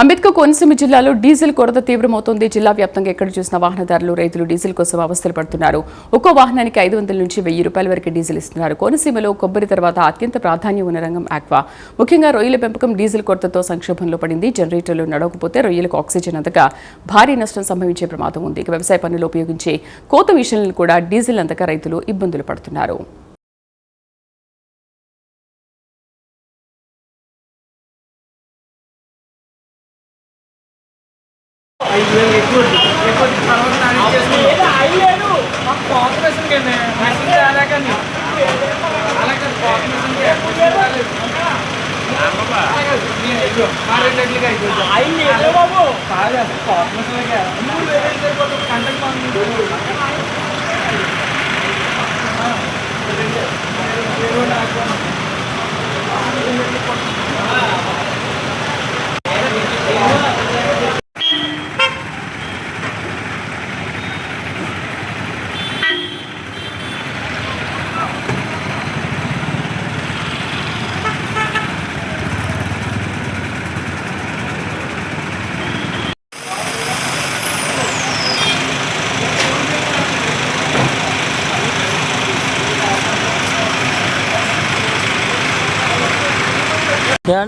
అంబేద్కర్ కోనసీమ జిల్లాలో డీజిల్ కొరత తీవ్రమవుతోంది. జిల్లా వ్యాప్తంగా ఎక్కడ చూసిన వాహనదారులు, రైతులు డీజిల్ కోసం అవస్థలు పడుతున్నారు. ఒక్కో వాహనానికి 500 నుంచి 1000 రూపాయల వరకు డీజిల్ ఇస్తున్నారు. కోనసీమలో కొబ్బరి తర్వాత అత్యంత ప్రాధాన్యం ఉన్న రంగం ఆక్వా. ముఖ్యంగా రొయ్యల పెంపకం డీజిల్ కొరతతో సంక్షోభంలో పడింది. జనరేటర్లు నడవకపోతే రొయ్యలకు ఆక్సిజన్ అందక భారీ నష్టం సంభవించే ప్రమాదం ఉంది. వ్యవసాయ పనులు ఉపయోగించే కోత మిషన్లను కూడా డీజిల్ అందక రైతులు ఇబ్బందులు పడుతున్నారు.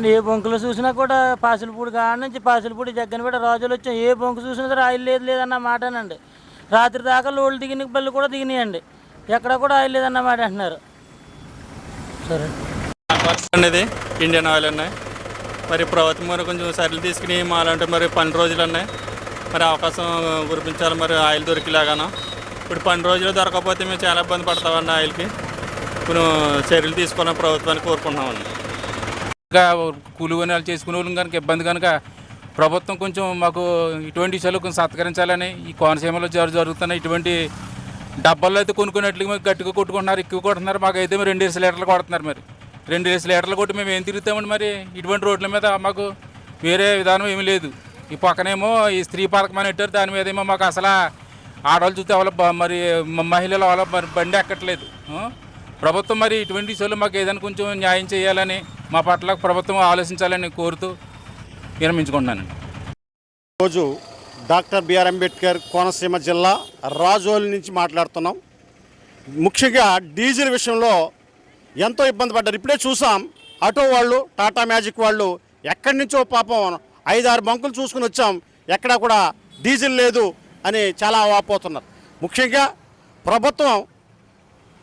ఏ బొంకులు చూసినా కూడా పాసిలపూడి కాడ నుంచి పాసిలపూడి జగ్గన కూడా రోజులు వచ్చాం. ఏ బొంకు చూసినా సరే ఆయిల్ లేదన్న మాటనండి. రాత్రి దాకా లోళ్ళు దిగిన బళ్ళు కూడా దిగినాయండి. ఎక్కడ కూడా ఆయిల్ లేదన్న మాట అంటున్నారు. సరే అనేది ఇండియన్ ఆయిల్ ఉన్నాయి. మరి ప్రభుత్వం మరి కొంచెం సర్లు తీసుకుని మాలంటే మరి 12 రోజులు ఉన్నాయి. మరి అవకాశం కురిపించాలి మరి ఆయిల్ దొరికేలాగాను. ఇప్పుడు 12 రోజులు దొరకకపోతే మేము చాలా ఇబ్బంది పడతామండి. ఆయిల్కి ఇప్పుడు చర్యలు తీసుకోవాలని ప్రభుత్వాన్ని కోరుకుంటున్నామండి. ఇంకా కూలి కొనాలు చేసుకునే వాళ్ళు కనుక ఇబ్బంది కనుక ప్రభుత్వం కొంచెం మాకు ఇటువంటి విషయాలు కొంచెం సత్కరించాలని ఈ కోనసీమలో జరుగుతున్న ఇటువంటి డబ్బాల్లో అయితే కొనుక్కున్నట్లు మాకు గట్టిగా కొట్టుకుంటున్నారు, ఎక్కువ కొడుతున్నారు. మాకు అయితే 2 లీటర్లు కొడుతున్నారు. మరి 2 లీటర్లు కొట్టి మేము ఏం తిరుగుతామండి? మరి ఇటువంటి రోడ్ల మీద మాకు వేరే విధానం ఏమీ లేదు. ఈ పక్కనేమో ఈ స్త్రీ పార్క్ అని పెట్టారు. దాని మీద ఏమో మాకు అసలు ఆడవాళ్ళు చూస్తే వాళ్ళ మరి మహిళల వాళ్ళ మరి బండి ఎక్కట్లేదు. ప్రభుత్వం మరి ఇటువంటి విషయాలు మాకు ఏదైనా కొంచెం న్యాయం చేయాలని మా పట్ల ప్రభుత్వం ఆలోచించాలని కోరుతూ విరమించుకుంటున్నాను. రోజు డాక్టర్ బిఆర్ అంబేద్కర్ కోనసీమ జిల్లా రాజోలు నుంచి మాట్లాడుతున్నాం. ముఖ్యంగా డీజిల్ విషయంలో ఎంతో ఇబ్బంది పడ్డారు. ఇప్పుడే చూసాం, ఆటో వాళ్ళు, టాటా మ్యాజిక్ వాళ్ళు ఎక్కడి నుంచో పాపం 5-6 బంకులు చూసుకుని వచ్చాం, ఎక్కడా కూడా డీజిల్ లేదు అని చాలా వాపోతున్నారు. ముఖ్యంగా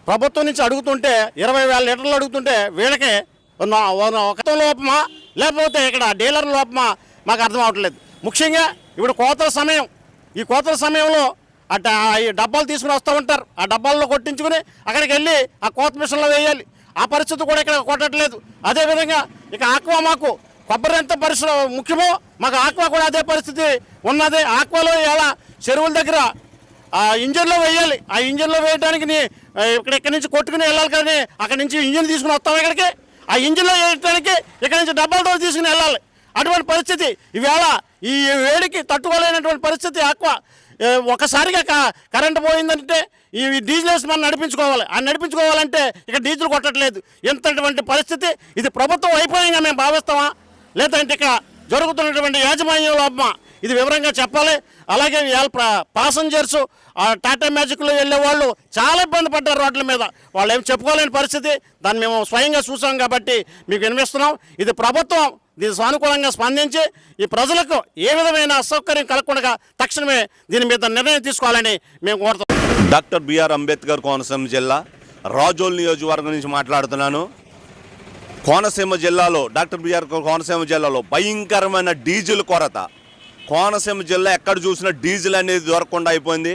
ప్రభుత్వం నుంచి అడుగుతుంటే 20,000 లీటర్లు అడుగుతుంటే వీళ్ళకి ఒక లోపమా లేకపోతే ఇక్కడ డీలర్ లోపమా మాకు అర్థం అవట్లేదు. ముఖ్యంగా ఇప్పుడు కోతల సమయం, ఈ కోతల సమయంలో ఈ డబ్బాలు తీసుకుని వస్తూ ఉంటారు. ఆ డబ్బాల్లో కొట్టించుకుని అక్కడికి వెళ్ళి ఆ కోత మిషన్లో వేయాలి. ఆ పరిస్థితి కూడా ఇక్కడ కొట్టట్లేదు. అదేవిధంగా ఇక ఆక్వా, మాకు కొబ్బరి ఎంత పరిశ్రమ ముఖ్యమో మాకు ఆక్వా కూడా అదే పరిస్థితి ఉన్నది. ఆక్వాలో ఎలా చెరువుల దగ్గర ఆ ఇంజన్లో వేయాలి. ఆ ఇంజన్లో వేయడానికి ఇక్కడి నుంచి కొట్టుకుని వెళ్ళాలి, కానీ అక్కడి నుంచి ఇంజిన్ తీసుకుని వస్తాం ఇక్కడికి. ఆ ఇంజిన్లో వేయడానికి ఇక్కడి నుంచి డబ్బాలతో తీసుకుని వెళ్ళాలి. అటువంటి పరిస్థితి ఈవేళ ఈ వేడికి తట్టుకోలేనటువంటి పరిస్థితి ఆక్వా. ఒకసారిగా కరెంటు పోయిందంటే ఈ డీజిల్ వేసి మనం నడిపించుకోవాలి. ఆ నడిపించుకోవాలంటే ఇక డీజిల్ కొట్టట్లేదు. ఎంతటువంటి పరిస్థితి ఇది ప్రభుత్వం వైఫల్యంగా మేము భావిస్తామా, లేదంటే ఇక్కడ జరుగుతున్నటువంటి యాజమాన్యం లోపమా, ఇది వివరంగా చెప్పాలి. అలాగే ప్యాసింజర్స్ టాటా మ్యాజిక్లో వెళ్ళే వాళ్ళు చాలా ఇబ్బంది పడ్డారు రోడ్ల మీద. వాళ్ళు ఏమి చెప్పుకోలేని పరిస్థితి. దాన్ని మేము స్వయంగా చూసాం కాబట్టి మీకు వినిపిస్తున్నాం. ఇది ప్రభుత్వం దీన్ని సానుకూలంగా స్పందించి ఈ ప్రజలకు ఏ విధమైన అసౌకర్యం కలగకుండా తక్షణమే దీని మీద నిర్ణయం తీసుకోవాలని మేము కోరుతున్నాం. డాక్టర్ బిఆర్ అంబేద్కర్ కోనసీమ జిల్లా రాజోల్ నియోజకవర్గం నుంచి మాట్లాడుతున్నాను. కోనసీమ జిల్లాలో డాక్టర్ బిఆర్ కోనసీమ జిల్లాలో భయంకరమైన డీజిల్ కొరత. కోనసీమ జిల్లా ఎక్కడ చూసినా డీజిల్ అనేది దొరకకుండా అయిపోయింది.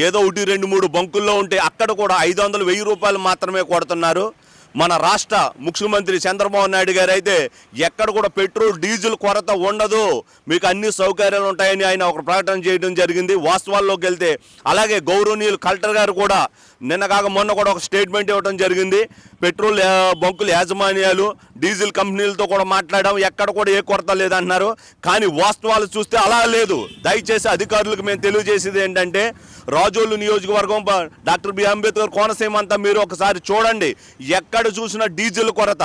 ఏదో 1-2-3 బంకుల్లో ఉంటే అక్కడ కూడా 500-1000 రూపాయలు మాత్రమే కొడుతున్నారు. మన రాష్ట్ర ముఖ్యమంత్రి చంద్రబాబు నాయుడు గారు అయితే ఎక్కడ కూడా పెట్రోల్ డీజిల్ కొరత ఉండదు, మీకు అన్ని సౌకర్యాలు ఉంటాయని ఆయన ఒక ప్రకటన చేయడం జరిగింది. వాస్తవాల్లోకి వెళ్తే అలాగే గౌరవనీయులు కలెక్టర్ గారు కూడా నిన్న కాక మొన్న కూడా ఒక స్టేట్మెంట్ ఇవ్వడం జరిగింది. పెట్రోల్ బంకుల యాజమాన్యాలు డీజిల్ కంపెనీలతో కూడా మాట్లాడడం, ఎక్కడ కూడా ఏ కొరత లేదంటున్నారు. కానీ వాస్తవాలు చూస్తే అలా లేదు. దయచేసి అధికారులకు మేము తెలియజేసేది ఏంటంటే, రాజోలు నియోజకవర్గం డాక్టర్ బిఆర్ అంబేద్కర్ కోనసీమ అంతా మీరు ఒకసారి చూడండి. ఎక్కడ చూసినా డీజిల్ కొరత,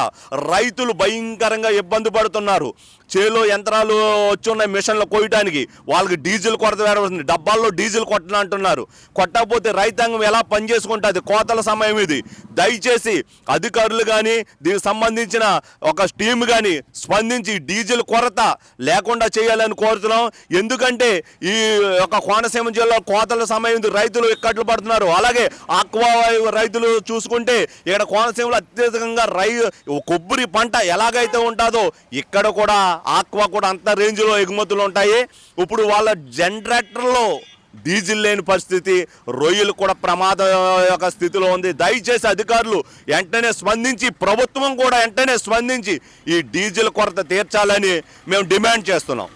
రైతులు భయంకరంగా ఇబ్బంది పడుతున్నారు. చేలో యంత్రాలు వచ్చి ఉన్నాయి మిషన్లు కోయడానికి, వాళ్ళకి డీజిల్ కొరత వేరే వస్తుంది. డబ్బాల్లో డీజిల్ కొట్టను అంటున్నారు. కొట్టకపోతే రైతాంగం ఎలా పని చేసుకుంటుంది? కోతల సమయం ఇది. దయచేసి అధికారులు కానీ దీనికి సంబంధించిన ఒక టీమ్ కానీ స్పందించి డీజిల్ కొరత లేకుండా చేయాలని కోరుతున్నాం. ఎందుకంటే ఈ యొక్క కోనసీమ జిల్లా కోతల సమయం ఇది. రైతులు ఇక్కట్లు పడుతున్నారు. అలాగే ఆక్వా రైతులు చూసుకుంటే ఇక్కడ కోనసీమలో అత్యధికంగా కొబ్బరి పంట ఎలాగైతే ఉంటుందో ఇక్కడ కూడా ఆక్వా కూడా అంత రేంజ్లో ఎగుమతులు ఉంటాయి. ఇప్పుడు వాళ్ళ జనరేటర్లో డీజిల్ లేని పరిస్థితి, రొయ్యలు కూడా ప్రమాద యొక్క స్థితిలో ఉంది. దయచేసి అధికారులు వెంటనే స్పందించి, ప్రభుత్వం కూడా వెంటనే స్పందించి ఈ డీజిల్ కొరత తీర్చాలని మేము డిమాండ్ చేస్తున్నాం.